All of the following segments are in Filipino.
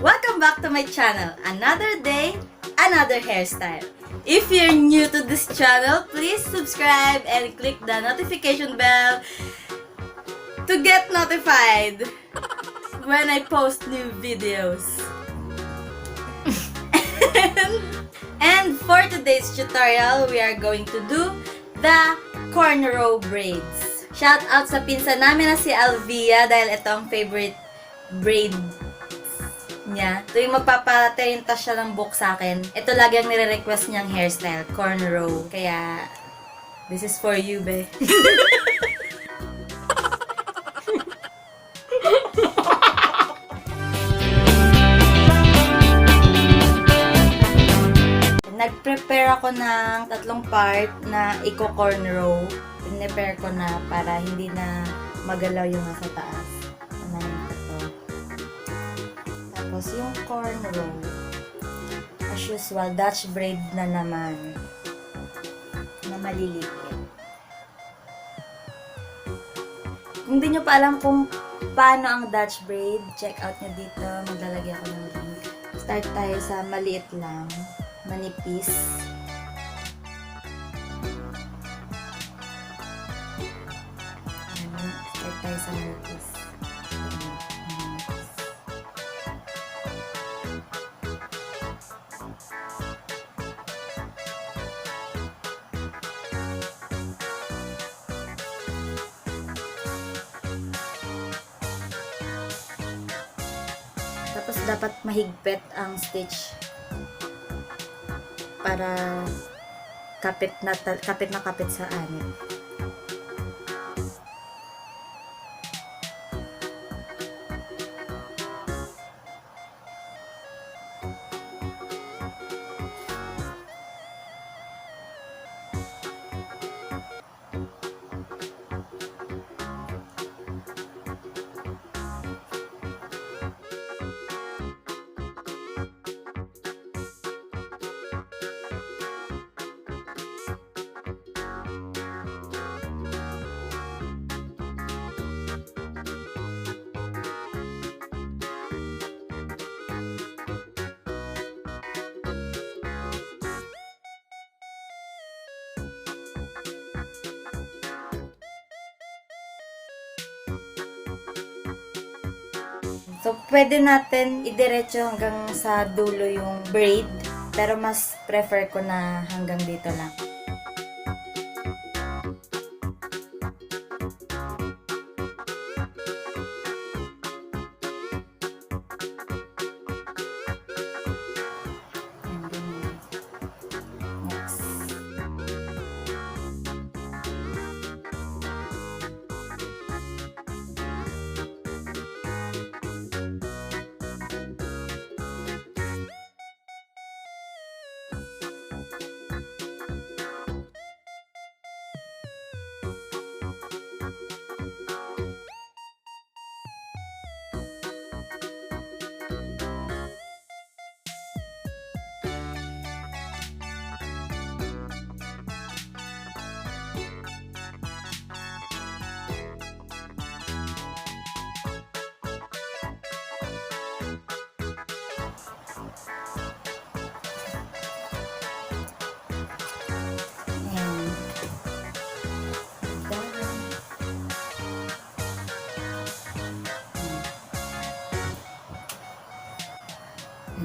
Welcome back to my channel. Another day, another hairstyle. If you're new to this channel, please subscribe and click the notification bell to get notified when I post new videos. And for today's tutorial, we are going to do the cornrow braids. Shout out sa pinsan namin na si Alvia dahil ito ang favorite braid niya. Tuwing magpapatarinta siya ng book sa akin, ito lagi ang nire-request niyang hairstyle, cornrow. Kaya, this is for you, be. Nag-prepare ako ng 3 part na i-cornrow. Prepare ko na para hindi na magalaw yung nasa taas. Unahin ko to. Tapos yung cornrow, as usual, Dutch braid na naman. Na maliliit. Kung di nyo pa alam kung paano ang Dutch braid, check out nyo dito. Maglalagay ako ng link. Start tayo sa maliit lang. Manipis. Start tayo sa manipis. Tapos dapat mahigpit ang stitch para kapit na kapit sa anit. So, pwede natin idiretso hanggang sa dulo yung braid, pero mas prefer ko na hanggang dito lang.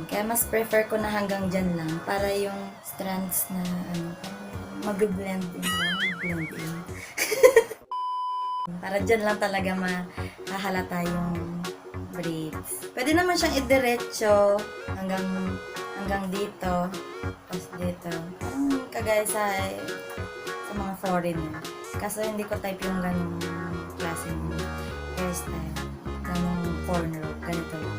Kaya mas prefer ko na hanggang dyan lang para yung strands na mag-blend in. Para dyan lang talaga mahahalata yung braids. Pwede naman siyang idiretso hanggang dito. Tapos dito. Parang kagaya sa mga foreigner. Kaso hindi ko type yung ganong klaseng hairstyle. Ganong cornrow. Ganito lang.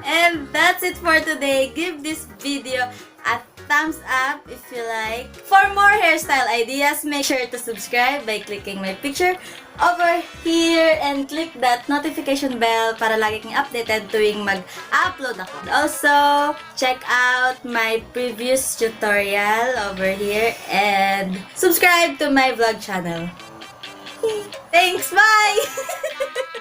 And that's it for today. Give this video a thumbs up if you like. For more hairstyle ideas, make sure to subscribe by clicking my picture over here and click that notification bell para lagi kang updated tuwing mag-upload ako. Also, check out my previous tutorial over here and subscribe to my vlog channel. Thanks! Bye!